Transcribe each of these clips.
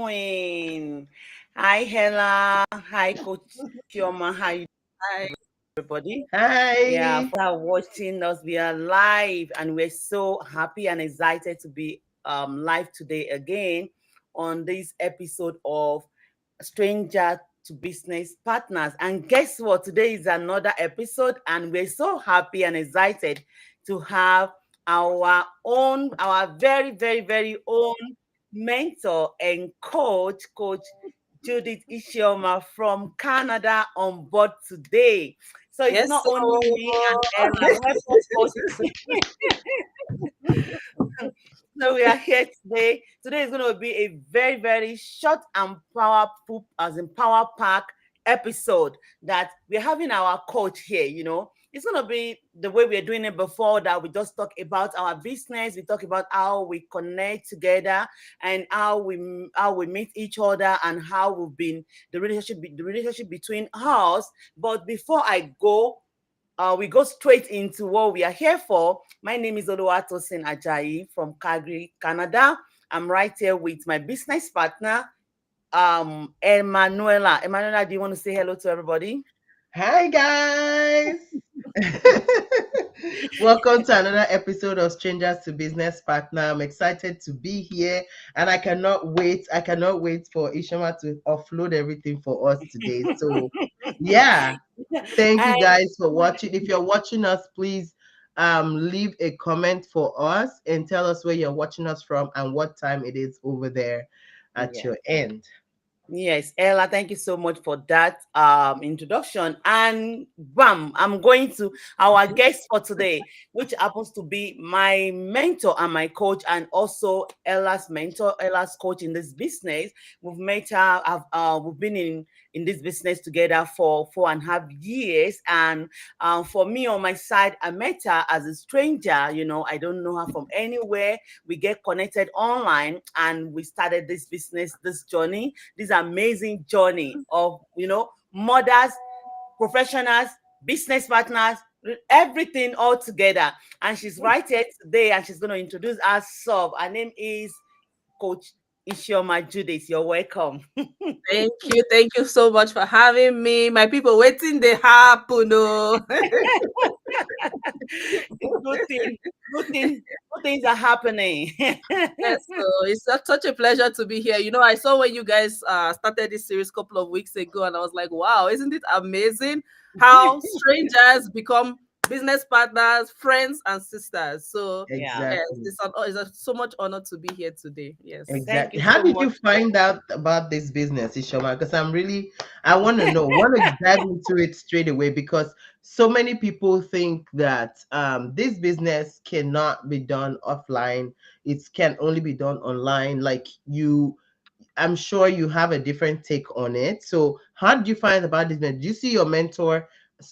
doing? Hi, Hella. Hi, Coach Ishioma. How you Hi. doing, everybody? Yeah, Hi. for that watching us, we are live, and we're so happy and excited to be live today again on this episode of Stranger to Business Partners. And guess what? Today is another episode, and we're so happy and excited to have our very, very, very own mentor and Coach Judith Ishioma from Canada on board today. So it's Yes, not so only me and Ella. Help us, Coach. So we are here today. Today is going to be a very, very short and powerful, as in power pack episode that we're having our coach here. It's going to be the way we're doing it before, that we just talk about our business. We talk about how we connect together and how we meet each other and how we've been the relationship between us. But before I go, we go straight into what we are here for. My name is Oluwatosin Ajayi from Calgary, Canada. I'm right here with my business partner, Emanuela. Emanuela, do you want to say hello to everybody? Hi, guys. Welcome to another episode of Strangers to Business Partner. I'm excited to be here and I cannot wait. I cannot wait for Ishama to offload everything for us today. So, yeah, thank you And guys for watching. If you're watching us, please leave a comment for us and tell us where you're watching us from and what time it is over there at yeah. your end. Yes, Ella, thank you so much for that introduction. And bam, I'm going to our guest for today, which happens to be my mentor and my coach, and also Ella's mentor, Ella's coach in this business. We've met her. We've been in this business together for 4.5 years, and for me on my side, I met her as a stranger. I don't know her from anywhere. We get connected online, and we started this business, this journey, this amazing journey of mothers, professionals, business partners, everything all together. And she's right here today, and she's going to introduce herself. Her name is Coach Ishioma Judith. You're welcome. thank you. Thank you so much for having me. My people waiting they happen. Oh. Good thing, good thing, good things are happening. Yes, so it's such a pleasure to be here. I saw when you guys started this series a couple of weeks ago, and I was like, wow, isn't it amazing how strangers become business partners, friends, and sisters? So, Yeah. yes, Exactly. it's so much honor to be here today. Yes. Thank Exactly. you How so did you much. find out about this business, Ishoma? Because I want to know, want to dive into it straight away because so many people think that this business cannot be done offline. It can only be done online. Like you, I'm sure you have a different take on it. So how did you find about this business? Did you see your mentor's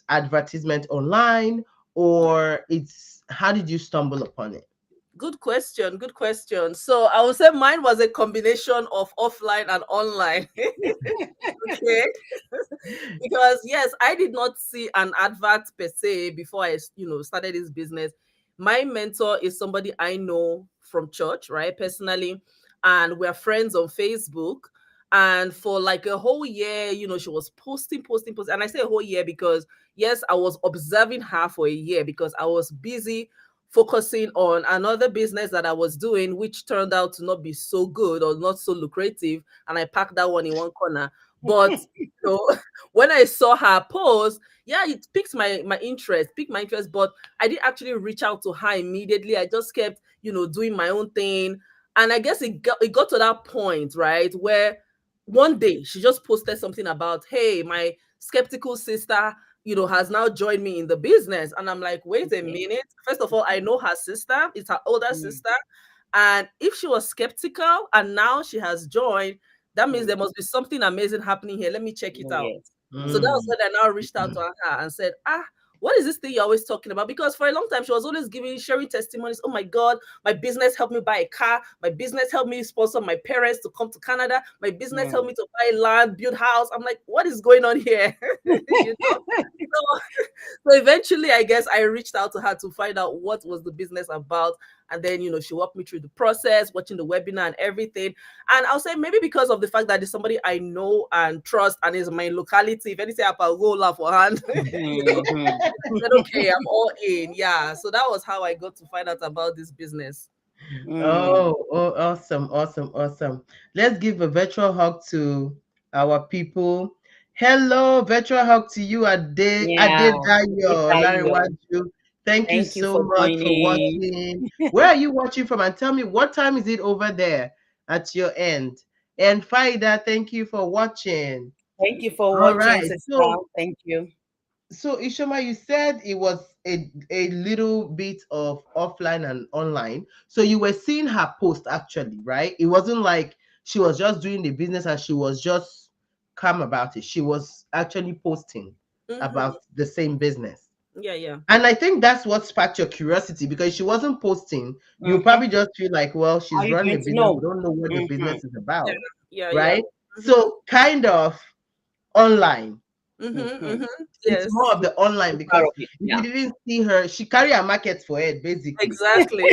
advertisement online, or how did you stumble upon it? Good question. Good question. So I would say mine was a combination of offline and online. Okay. Because yes, I did not see an advert per se before I, started this business. My mentor is somebody I know from church, right? Personally, and we're friends on Facebook. And for like a whole year, she was posting. And I say a whole year because yes, I was observing her for a year because I was busy focusing on another business that I was doing, which turned out to not be so good or not so lucrative. And I packed that one in one corner. But when I saw her post, yeah, it piqued my interest, but I didn't actually reach out to her immediately. I just kept, doing my own thing. And I guess it got to that point, right, where one day she just posted something about, hey, my skeptical sister, has now joined me in the business. And I'm like, wait a Okay. minute. First of all, I know her sister, it's her older Mm, sister. And if she was skeptical and now she has joined, that means mm. there must be something amazing happening here. Let me check it Oh, out. yes. So that Mm. was Mm. when I now reached out to her and said, what is this thing you're always talking about? Because for a long time, she was always sharing testimonies. Oh my God, my business helped me buy a car. My business helped me sponsor my parents to come to Canada. My business helped Mm. me to buy land, build house. I'm like, what is going on here? So, so eventually, I guess I reached out to her to find out what was the business about. And then, she walked me through the process, watching the webinar and everything. And I'll say maybe because of the fact that it's somebody I know and trust and is my locality. If anything happen, I'll go laugh for hand. Mhm. Said, okay, I'm all in. Yeah. So that was how I got to find out about this business. Mm. Oh, awesome, awesome, awesome. Let's give a virtual hug to our people. Hello, virtual hug to you, Yeah. Adedayo Adedayo. Larewaju. Thank you Thank you so for much for joining. watching. Where are you watching from? And tell me, what time is it over there at your end? And Faida, thank you for watching. Thank you for All watching, right. sister. So Thank you. Ishoma, you said it was a little bit of offline and online. So you were seeing her post actually, right? It wasn't like she was just doing the business and she was just calm about it. She was actually posting Mm-hmm. about the same business. Yeah, yeah. And I think that's what sparked your curiosity because if she wasn't posting, you Mm-hmm. probably just feel like, well, How are she's you running going a to business, know? we don't know what the Mm-hmm. business is Yeah, about, yeah, yeah. right? Mm-hmm. So kind of online. Mm-hmm. Mm-hmm. Mm-hmm. It's Yes, more of the online I'm proud because of it. if you Yeah. didn't see her, she carry a market for it basically. exactly.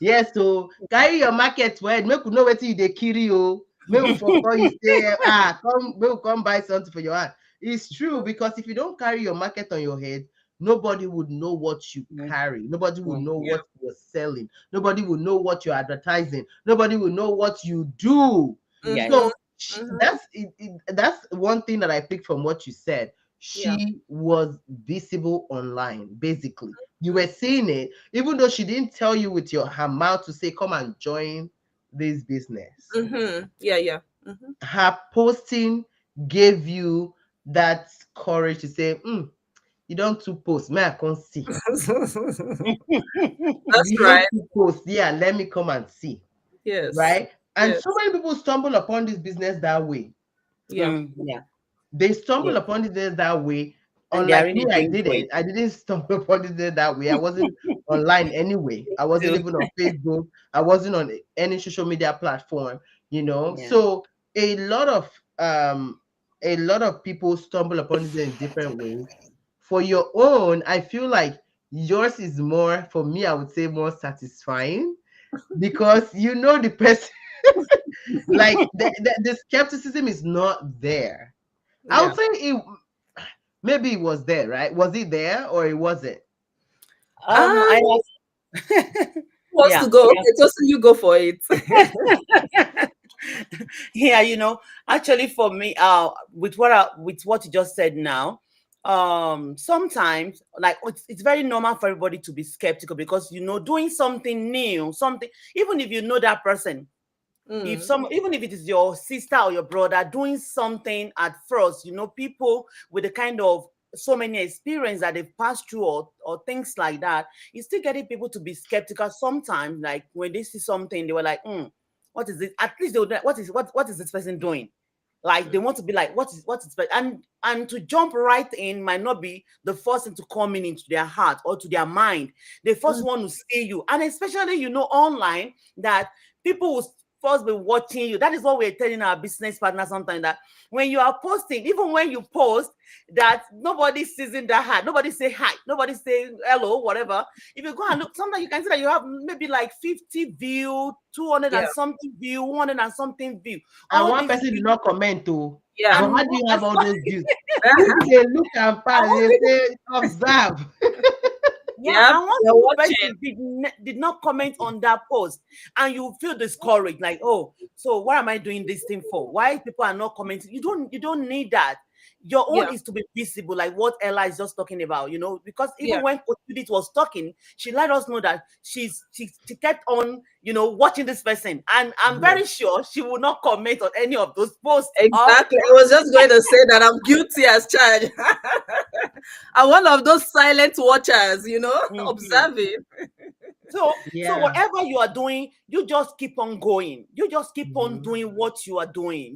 Yes, so carry your market for it. Make we know what you dey carry o. Make we for call you say come make we come buy something for your hand. It's true because if you don't carry your market on your head, nobody would know what you carry. Nobody would know Mm-hmm. Yeah. what you're selling. Nobody would know what you're advertising. Nobody will know what you do. Mm-hmm. Yes. So Mm-hmm. that's one thing that I picked from what you said. Yeah. She was visible online, basically. You were seeing it, even though she didn't tell you with her mouth to say, "Come and join this business." Mm-hmm. Yeah, yeah. Mm-hmm. Her posting gave you that courage to say, "You don't too post, may I come see. That's You don't right. too post, yeah, let me come and see." Yes. Right? And Yes. so many people stumble upon this business that way. Yeah. Yeah. They stumble Yes. upon it that way. And they are Unlike me, really I doing didn't. great. I didn't stumble upon it that way. I wasn't online anyway. I wasn't Too. even on Facebook. I wasn't on any social media platform, Yeah. So a lot of um a lot of people stumble upon it in different ways. For your own, I feel like yours is more, for me, I would say more satisfying because the person, like the skepticism is not there. I would Yeah. say maybe it was there, right? Was it there or it wasn't? I Um, have wants yeah, to go? yeah. Okay, just you go for it. Yeah, actually for me, with what you just said now, sometimes like it's very normal for everybody to be skeptical because doing something new, something even if you know that person, Mm. even if it is your sister or your brother doing something at first, people with the kind of so many experience that they've passed through or things like that, it's still getting people to be skeptical sometimes. Like when they see something, they were like, what is it? At least they would like, what is this person doing? Like they want to be like, and to jump right in might not be the first thing to come into their heart or to their mind. They first Mm. want to see you, and especially online that people will first be watching you. That is what we're telling our business partners sometimes, that when you are posting, even when you post, that nobody sees in that heart, nobody say hi, nobody say hello, whatever. If you go and look, sometimes you can see that you have maybe like 50 view, 200 Yeah. and something view, 100 and something view, And all one these person did views. not comment too. Yeah. But And how do you and have all those views? Uh-huh. People they look and pass, once they people, say observe. yeah, Yep. and once They're the watching. person did not comment on that post, and you feel discouraged, like, oh, so what am I doing this thing for? Why people are not commenting? You don't need that. Your own Yeah. is to be visible, like what Ella is just talking about, because Yeah. even when Coach Judith was talking, she let us know that she kept on, watching this person, and I'm Yes. very sure she will not comment on any of those posts. Or Exactly. I was just going to say that I'm guilty as charged. I'm one of those silent watchers, Mhm. observing. So Yeah. whatever you are doing, you just keep on going. You just keep on Hmm. doing what you are doing.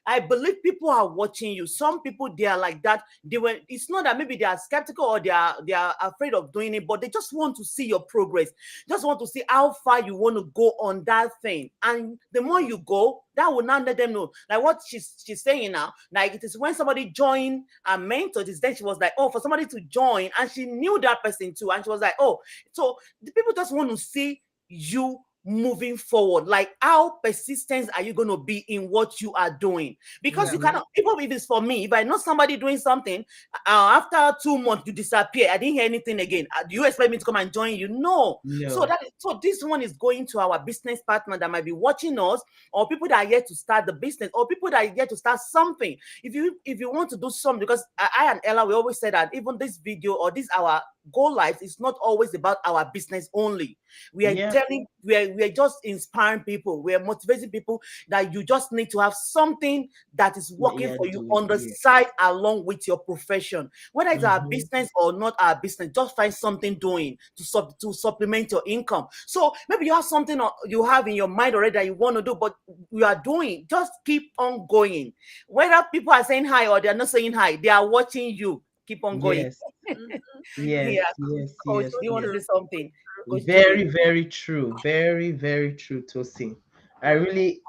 I believe people are watching you. Some people, they are like that. It's not that maybe they are skeptical or they are afraid of doing it, but they just want to see your progress. Just want to see how far you want to go on that thing. And the more you go, that will now let them know. Like what she's saying now, like it is when somebody joined a mentor, it is then she was like, oh, for somebody to join, and she knew that person too. And she was like, oh, so the people just want to see you moving forward. Like, how persistent are you going to be in what you are doing? Because Yeah. you Hmm. cannot, even if it's for me, if I know somebody doing something, after 2 months you disappear, I didn't hear anything again. Do you expect me to come and join you? No. So No. so this one is going to our business partner that might be watching us, or people that are yet to start the business, or people that are yet to start something. If you want to do something, because I and Ella, we always say that even this video or this our goal life is not always about our business only. We are Yeah. telling, we are just inspiring people. We are motivating people that you just need to have something that is Yeah. working Yeah. for you Do it. on the Yeah. side along with your profession. Whether it's our Hmm. business or not our business, just find something doing to supplement your income. So maybe you have something you have in your mind already that you want to do, but you are doing. Just keep on going. Whether people are saying hi or they are not saying hi, they are watching you. Keep on going. Yes. Agree. Yes. Yeah, Yes. Coach, Yes. do you So want to Yes. say true. something? Coach Jimmy. Very, very true. Very, very true, Tosin. I Mm, really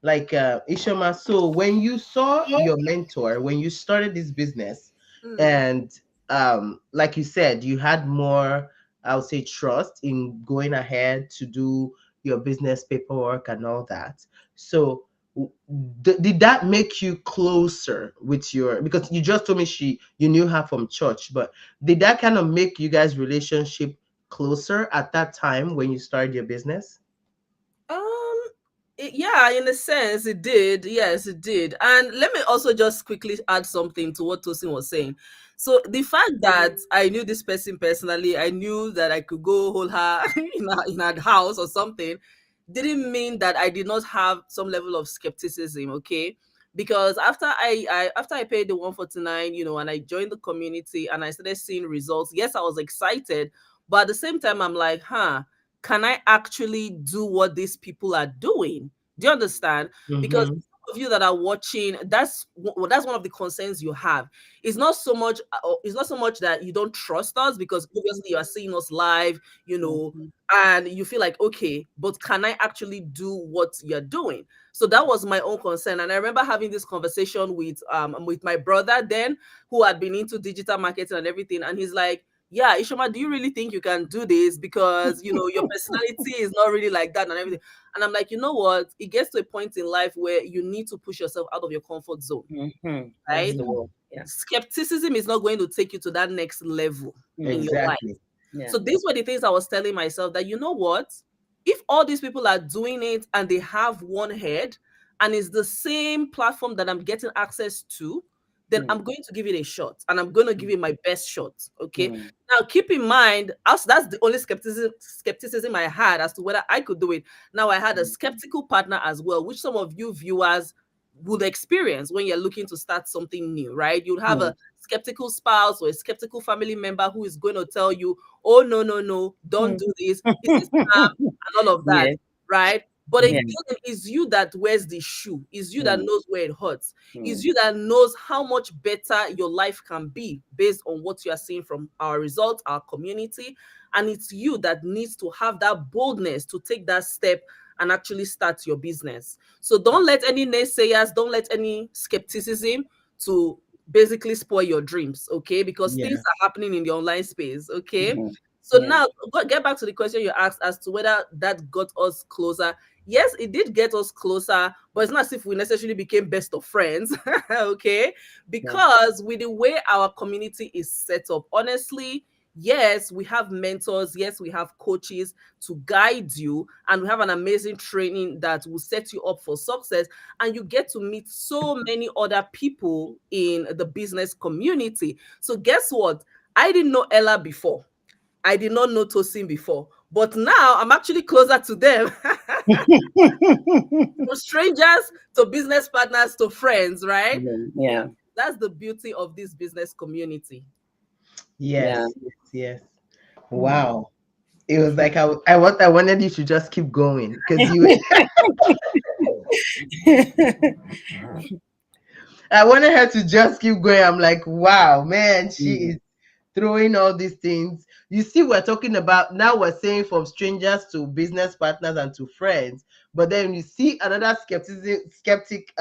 like Ishama. So when you saw your mentor, when you started this business, mm, and like you said, you had more, I would say, trust in going ahead to do your business paperwork and all that. So did that make you closer with your, because you just told me you knew her from church, but did that kind of make you guys relationship closer at that time when you started your business? Um, yeah, in a sense, it did. Yes, it did. And let me also just quickly add something to what Tosin was saying. So the fact that I knew this person personally, I knew that I could go hold her in her house or something, didn't mean that I did not have some level of skepticism. Okay. Because after I paid the 149, and I joined the community and I started seeing results. Yes, I was excited, but at the same time, I'm like, can I actually do what these people are doing? Do you understand? Because Mm-hmm. some of you that are watching, that's one of the concerns you have. It's not so much that you don't trust us, because obviously you are seeing us live, Mhm. and you feel like, okay, but can I actually do what you're doing? So that was my own concern. And I remember having this conversation with my brother then, who had been into digital marketing and everything, and he's like, yeah, Ishoma, do you really think you can do this? Because your personality is not really like that and everything. And I'm like, you know what? It gets to a point in life where you need to push yourself out of your comfort zone, That's right? the Yeah, word. Yeah. Skepticism is not going to take you to that next level in Mm. your life. exactly. Yeah. So these were the things I was telling myself, that you know what? If all these people are doing it and they have one head and it's the same platform that I'm getting access to, then Mm. I'm going to give it a shot and I'm going to give it my best shot. Okay. Mm. Now keep in mind, as that's the only skepticism I had as to whether I could do it. Now I had a skeptical partner as well, which some of you viewers would experience when you're looking to start something new, right? You'd have Mm. a skeptical spouse or a skeptical family member who is going to tell you, oh, no, no, no, don't Mm. do this. It's a scam and all of that, Yeah. right? But Yeah. again, it's you that wears the shoe. It's you that Mm. knows where it hurts. It's Mm. you that knows how much better your life can be based on what you are seeing from our results, our community. And it's you that needs to have that boldness to take that step and actually start your business. So don't let any naysayers, don't let any skepticism to basically spoil your dreams, okay? Because things Yeah. are happening in the online space, okay? Mm. So Yeah. now get back to the question you asked as to whether that got us closer. Yes, it did get us closer, but it's not as if we necessarily became best of friends, okay? Yeah. Because with the way our community is set up, honestly, yes, we have mentors, yes, we have coaches to guide you, and we have an amazing training that will set you up for success. And you get to meet so many other people in the business community. So, guess what? I didn't know Ella before. I did not know Tosin before, but now I'm actually closer to them. From strangers to business partners to friends, right? Mm. Yeah. That's the beauty of this business community. Yeah. Yes. Yes. Yes. Mm. Wow. It was like I wanted you to just keep going because you. I wanted her to just keep going. I'm like, wow, man, she Mm, is throwing all these things. You see, we're talking about now, we're saying from strangers to business partners and to friends, but then you see another skeptic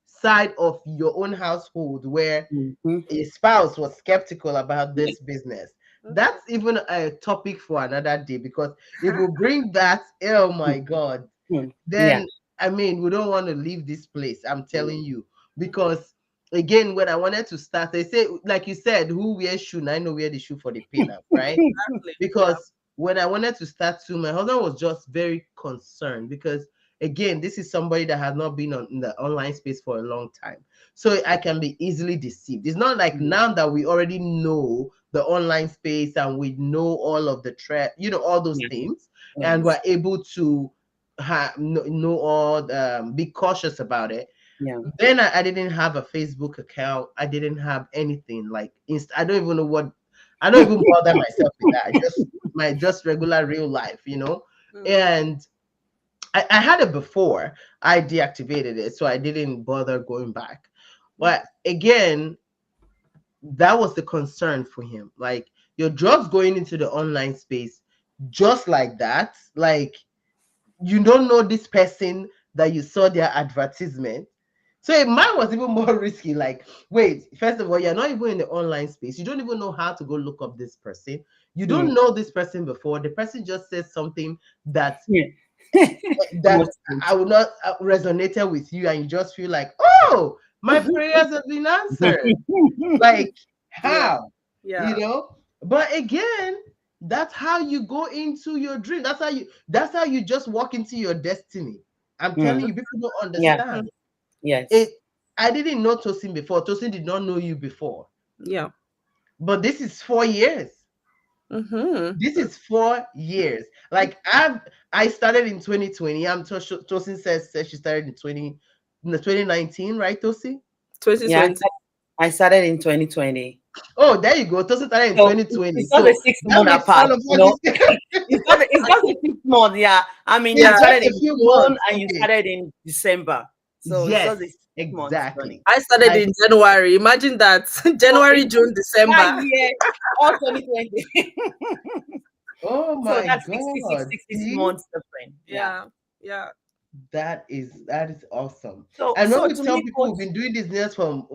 side of your own household where mhm. a spouse was skeptical about Yeah. this business. Mhm. That's even a topic for another day because if we bring that, oh my God, Mm, yeah. then I mean, we don't want to leave this place. I'm telling you, Mhm. because again, when I wanted to start, they say, like you said, who wears shoe? And I know where the shoe for the pin up, right? Exactly. Yeah. Because when I wanted to start too, my husband was just very concerned because again, this is somebody that has not been on in the online space for a long time. So I can be easily deceived. It's not like Mm, now that we already know the online space and we know all of the all those yeah. things, and Yes. we're able to know all be cautious about it. Yeah. Then I didn't have a Facebook account. I didn't have anything like I don't even know what. I don't even bother myself with that. I just my just regular real life, Mm. And I had it before. I deactivated it, so I didn't bother going back. But again, that was the concern for him. Like your jobs going into the online space just like that. Like you don't know this person that you saw their advertisement. So mine was even more risky. Like, wait, first of all, you're not even in the online space. You don't even know how to go look up this person. You don't Mm, know this person before. The person just says something that yeah. that Most times. I would not resonated with you, and you just feel like, oh, my prayers have been answered. Like Yeah. how, Yeah. But again, that's how you go into your dream. That's how you just walk into your destiny. I'm telling Mm, you, people don't yeah. Mhm. understand it. Yes. I didn't know Tosin before. Tosin did not know you before. Yeah. But this is 4 years. Mm-hmm. This is 4 years. Like I started in 2020. Tosin says she started in 2019, right, Tosin? Yeah. 2020. I started in 2020. Oh, there you go. Tosin started in So 2020. it's not the So six that month makes apart, all of you us know. It's not the 6 month, yeah. I mean, it's you Yeah. just started a in few June months. and you Okay. started in December. So it's Yes, just the 6 months running. exactly. I started I in January. Imagine that. So January, in June, that December. year, all 2020. oh So my that's 66, God. 66 See? months different. Yeah. Yeah. Yeah. That is awesome. So And when so we to tell me, people coach, we've been doing this business for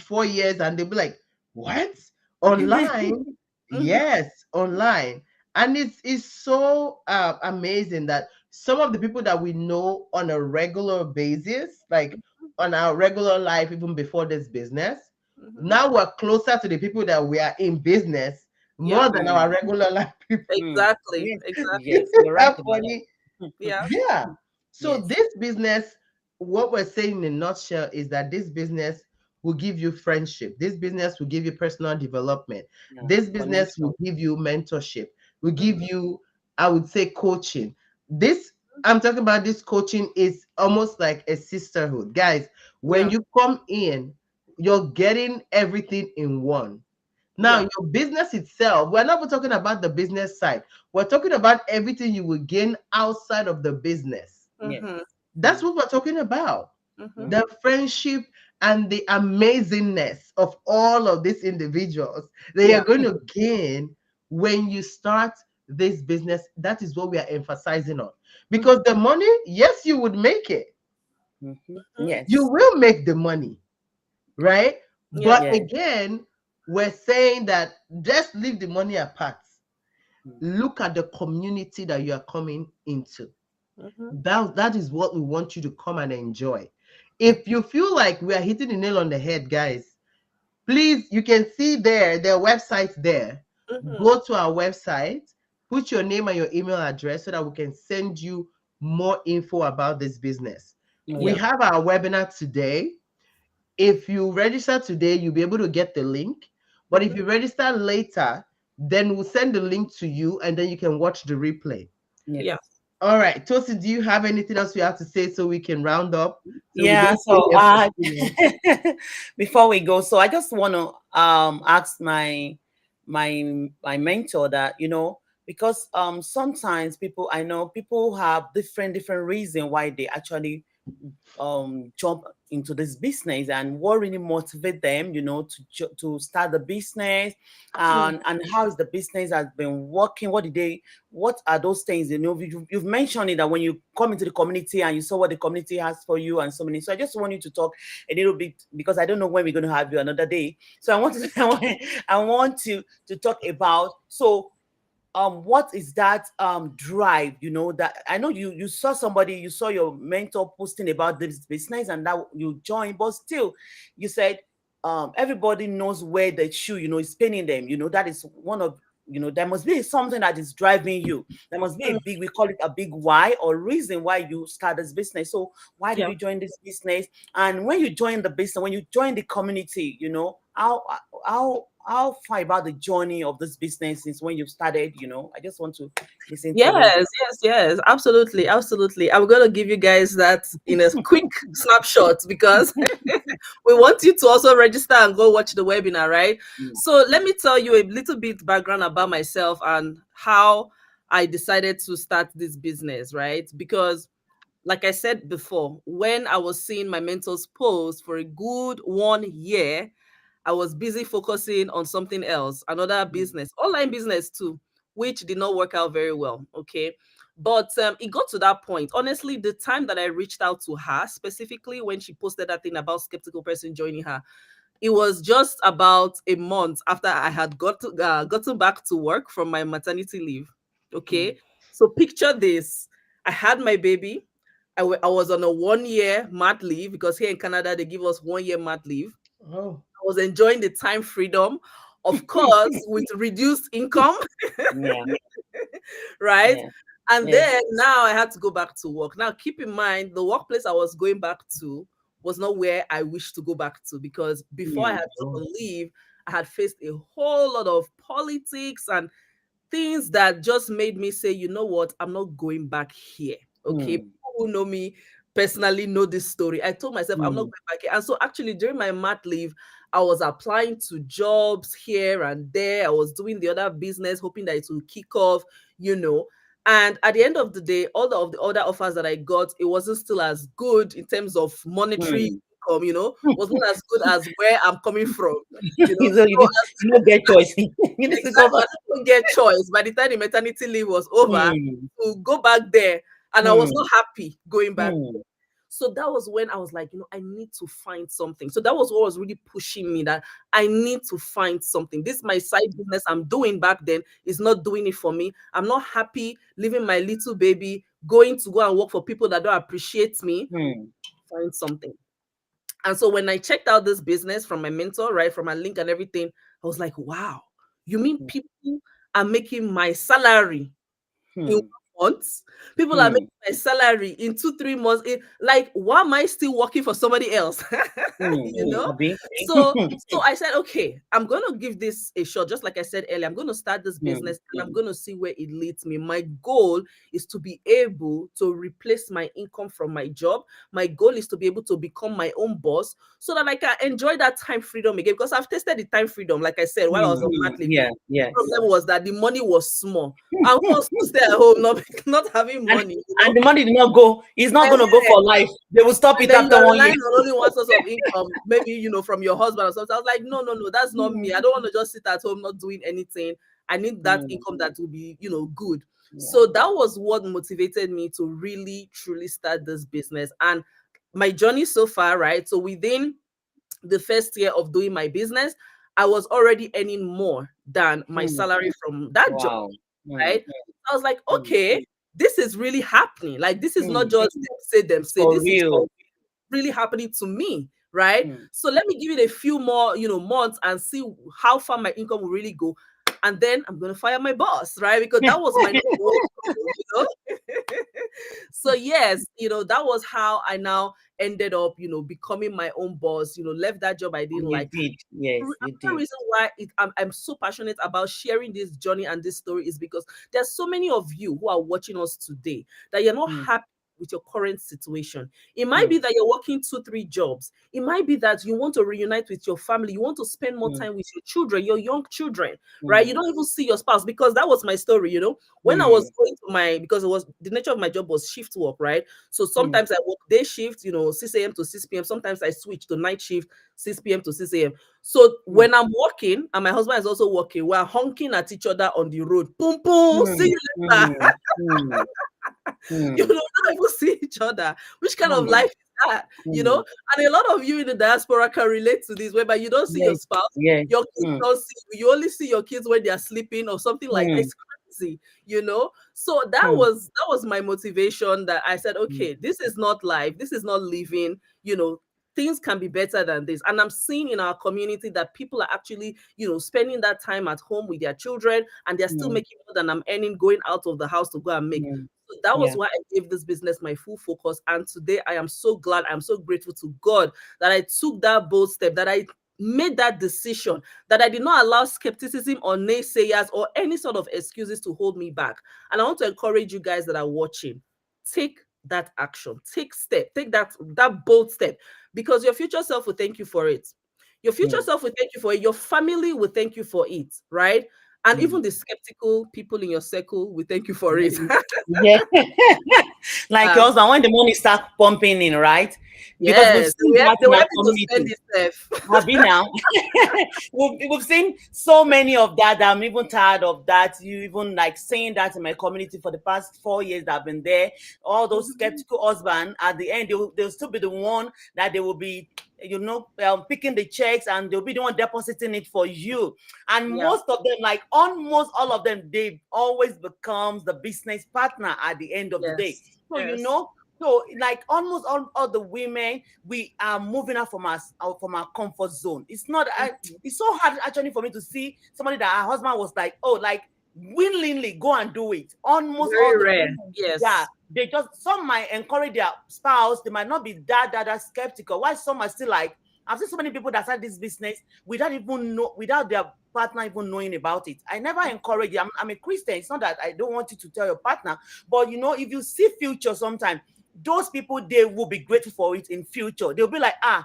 4 years, and they'll be like, "What? Online? Mm-hmm. Yes, online." And it's so amazing that some of the people that we know on a regular basis, like on our regular life, even before this business, Mm-hmm. now we're closer to the people that we are in business Yeah. more than our mm, regular life people. Exactly. yes, Exactly. yes, you're Isn't right that about funny? that. Yeah. Yeah. So Yes. this business, what we're saying in a nutshell is that this business will give you friendship. This business will give you personal development. Yeah. This business will Connection. give you mentorship. Will give Mm-hmm. you, I would say, coaching. This I'm talking about. This coaching is almost like a sisterhood, guys. When Yeah. you come in, you're getting everything in one. Now, Yeah. your business itself, we're not talking about the business side. We're talking about everything you will gain outside of the business. Yes. Mm-hmm. That's what we're talking about. Mm-hmm. The friendship and the amazingness of all of these individuals that Yeah. you're going to gain when you start this business. That is what we are emphasizing on. Mm-hmm. Because the money, yes, you would make it. Mm-hmm. You Yes. will make the money, right? Yeah. But Yes. again, we're saying that just leave the money apart. Mm. Look at the community that you are coming into. Mm-hmm. That is what we want you to come and enjoy. If you feel like we are hitting the nail on the head, guys, please, you can see their website there. Mm-hmm. Go to our website, put your name and your email address so that we can send you more info about this business. We Yeah. Okay. have our webinar today. If you register today, you'll be able to get the link. But if Mm-hmm. you register later, then we'll send the link to you and then you can watch the replay. Yes. Yeah. All right, Tosi, do you have anything else you have to say so we can round up? So we Yeah. don't stay So here for too long. before we go, so I just want to ask my mentor that, because sometimes people, I know people have different reason why they actually jump into this business, and what really motivate them, to start the business, Mm, and how is the business has been working, what are those things, you've mentioned it, that when you come into the community and you saw what the community has for you and so many. So I just want you to talk a little bit, because I don't know when we're going to have you another day. So I want to I want to talk about, so what is that drive, that I know you saw somebody, you saw your mentor posting about this business, and that you joined, but still you said everybody knows where the shoe, is pinning them, that is one of, there must be something that is driving you. There must be a mm, big, we call it a big why, or reason why you start this business. So why did yeah. you join this business? And when you join the business, when you join the community, how far about the journey of this business since when you started? I just want to listen to a little bit. Yes, absolutely, absolutely. I'm gonna give you guys that in a quick snapshot because we want you to also register and go watch the webinar, right? Mm, So let me tell you a little bit background about myself and how I decided to start this business, right? Because like I said before, when I was seeing my mentors post for a good 1 year, I was busy focusing on something else, another mm, business, online business too, which did not work out very well. Okay. But it got to that point. Honestly, the time that I reached out to her, specifically when she posted that thing about skeptical person joining her, it was just about a month after I had gotten back to work from my maternity leave. mm, Okay. So picture this: I had my baby. I was on a 1 year mat leave because here in Canada, they give us 1 year mat leave. Oh, I was enjoying the time freedom, of course, with reduced income, yeah, right? yeah, And yes. then now I had to go back to work. Now, keep in mind, the workplace I was going back to was not where I wished to go back to because before I Mm, had been oh, on leave, I had faced a whole lot of politics and things that just made me say, you know what, I'm not going back here. Okay. mm, People who know me personally know this story. I told myself I'm not mm, going back here. And so actually during my mat leave, I was applying to jobs here and there. I was doing the other business, hoping that it will kick off, you know. And at the end of the day, all of the other offers that I got, it wasn't still as good in terms of monetary mm. income, wasn't as good as where I'm coming from, So So you don't get choice. You need to go exactly. back. I didn't get choice. By the time the maternity leave was over, Mm, to go back there, and I was mm, not happy going back. mm, So that was when I was like, I need to find something. So that was what was really pushing me that I need to find something. This my side business I'm doing back then is not doing it for me. I'm not happy leaving my little baby, going to go and work for people that don't appreciate me. mm, Find something. And so when I checked out this business from my mentor, right, from my link and everything, I was like, wow, you mean mm, people are making my salary in mm, 1 month? People are mm, making my salary in 2, 3 months. Like, why am I still working for somebody else? you mm. know? Abi? So I said, okay, I'm gonna give this a shot. Just like I said earlier, I'm gonna start this Mm, business and I'm gonna see where it leads me. My goal is to be able to replace my income from my job. My goal is to be able to become my own boss so that I can enjoy that time freedom again. Because I've tasted the time freedom, like I said, while I was on mat leave. yeah, The yes. problem was that the money was small. I was to stay at home, not not having and money. and the money did not go. It's not going to go for life. They will stop And it then after you're 1 year. relying on only one source of income, maybe from your husband or something. I was like, no, no, no, that's not me. I Mm, don't want to just sit at home not doing anything. I need that mm, income that will be, good. yeah. So that was what motivated me to really truly start this business. And my journey so far, right? So within the first year of doing my business, I was already earning more than my Mm, salary from that job, wow. Mm, right? I was like, mm, okay, this is really happening. Like, this is not mm. just them It's say, for this is real. really happening to me, right? Mm, So let me give it a few more, months and see how far my income will really go. And then I'm gonna fire my boss, right? Because that was my number one goal. So yes, that was how I now ended up, becoming my own boss, left that job I didn't you like. did. Yes, you Another did. reason why I'm so passionate about sharing this journey and this story is because there's so many of you who are watching us today that you're not Mm, happy with your current situation. It might be mm, that you're working 2, 3 jobs. It might be that you want to reunite with your family. You want to spend more mm, time with your children, your young children, right? mm, You don't even see your spouse, because that was my story, when I was mm, going to because it was the nature of my job was shift work, right? So mm, sometimes I work day shift, 6 a.m. to 6 p.m. Sometimes I switch to night shift, 6 p.m. to 6 a.m. So mm, when I'm working and my husband is also working, we're honking at each other on the road. Boom, boom, see mm, you later. mm, mm, mm. Not even see each other. Which kind of Mm, life is that? mm. And a lot of you in the diaspora can relate to this, whereby you don't see your Yes, spouse, yes. your kids Mm, don't see you. You only see your kids when they are sleeping or something like that. mm, It's crazy. So that mm, was my motivation, that I said, mm, okay, this is not life, this is not living. Things can be better than this. And I'm seeing in our community that people are actually, spending that time at home with their children, and they're still mm, making more than I'm earning going out of the house to go and make. mm. So that was Yeah. why I gave this business my full focus. And today I am so glad, I'm so grateful to God that I took that bold step, that I made that decision, that I did not allow skepticism or naysayers or any sort of excuses to hold me back. And I want to encourage you guys that are watching, take that action, take that bold step, because your future self will thank you for it. Your future Mm, self will thank you for it. Your family will thank you for it, right? And mm. even the skeptical people in your circle will thank you for it. Yeah. Like Um, your husband, when the money start pumping in, right? Because we've yes, seen that they in were our happy to spend community. itself. Have you now? we've seen so many of that, that I'm even tired of that. You even like saying that in my community for the past 4 years that I've been there. All those skeptical husbands, at the end, they'll still be the one that they will be, picking the checks, and they'll be the one depositing it for you. And Yeah. most of them, like almost all of them, they always becomes the business partner at the end of the day. Yes. So, Yes. like almost all the women, we are moving out from our comfort zone. It's so hard actually for me to see somebody that her husband was like, oh, like willingly go and do it. Almost all Very the rare. women, yeah, Yes. they just, some might encourage their spouse, they might not be that skeptical. Why some are still like, I've seen so many people that start this business without their partner even knowing about it. I never encourage you. I'm a Christian. It's not that I don't want you to tell your partner, but if you see future sometime, those people, they will be grateful for it in future. They'll be like, Yeah.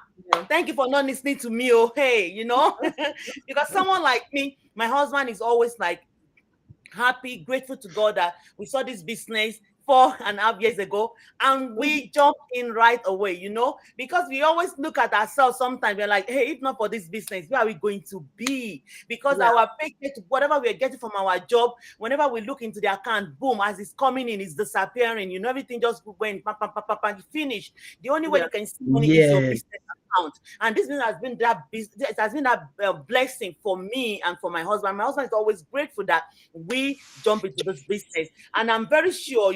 thank you for not listening to me. Oh, hey, because someone like me, my husband is always like happy, grateful to God that we saw this business 4.5 years ago, and Mhm. we jumped in right away, because we always look at ourselves sometimes. We're like, hey, if not for this business, where are we going to be? Because Yeah. our paycheck, whatever we're getting from our job, whenever we look into the account, boom, as it's coming in, it's disappearing. everything just went, finished. The only way Yeah. you can see money is your Yes. business account. And this business has been it has been that blessing for me and for my husband. My husband is always grateful that we jump into this business. And I'm very sure,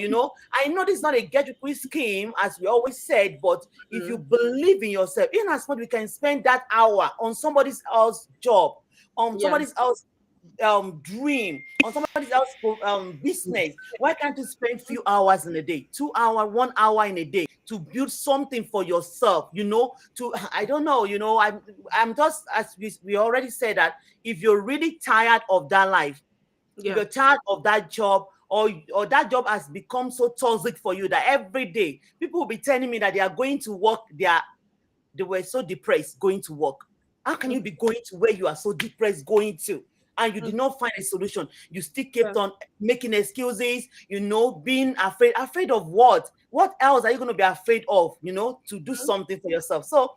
I know this is not a get rich quick scheme, as we always said, but if you Mhm. believe in yourself, in as much we can spend that hour on somebody's else job, on Yeah. somebody's else dream, on somebody else business, why can't you spend few hours in a day, 2 hour, 1 hour in a day, to build something for yourself, to I don't know, I'm just, as we already said, that if you're really tired of that life, if Yeah. you're tired of that job, or that job has become so toxic for you that every day people will be telling me that they are going to work, they were so depressed going to work. How can you be going to where you are so depressed going to, and you did Mhm. not find a solution? You still Yeah. kept on making excuses, being afraid of what? What else are you going to be afraid of, to do Mhm. something for yourself? So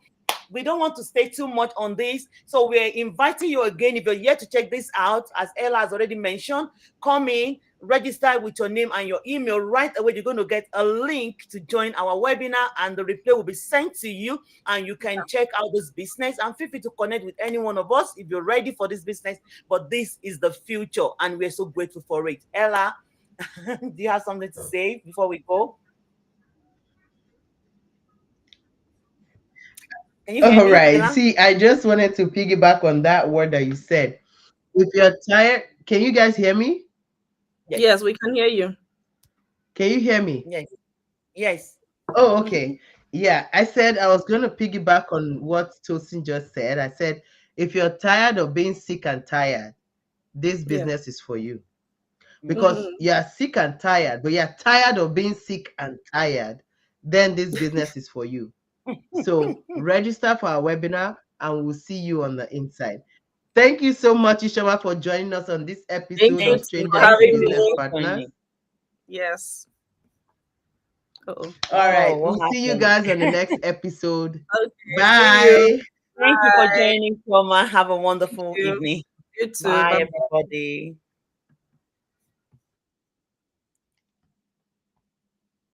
we don't want to stay too much on this. So we're inviting you again. If you're yet to check this out, as Ella has already mentioned, come in, register with your name and your email. Right away, you're going to get a link to join our webinar, and the replay will be sent to you, and you can check out this business, and feel free to connect with any one of us if you're ready for this business. But this is the future, and we're so grateful for it. Ella, do you have something to say before we go? Can you hear All me, right. Ella? See, I just wanted to piggyback on that word that you said. If you're tired, can you guys hear me? Yes, Yes. we can hear you. Can you hear me? Yes. Yes. Oh, Mhm. okay. Yeah, I said I was going to piggyback on what Tosin just said. I said, if you're tired of being sick and tired, this Yeah. business is for you. Mm, Because Mhm. you're sick and tired, but you're tired of being sick and tired. then this business is for you. So register for our webinar and we'll see you on the inside. Thank you so much, Ishioma, for joining us on this Thank episode you of Thank too you. for Strangers Thank to you having so Business much me. for Partners. joining. Yes. Oh, All Oh, right. what We'll see you happened? guys on the next episode. okay. See you. Bye. Thank you for Bye. joining, Toma. Have a Thank wonderful you. evening. You too. Bye, Bye. everybody.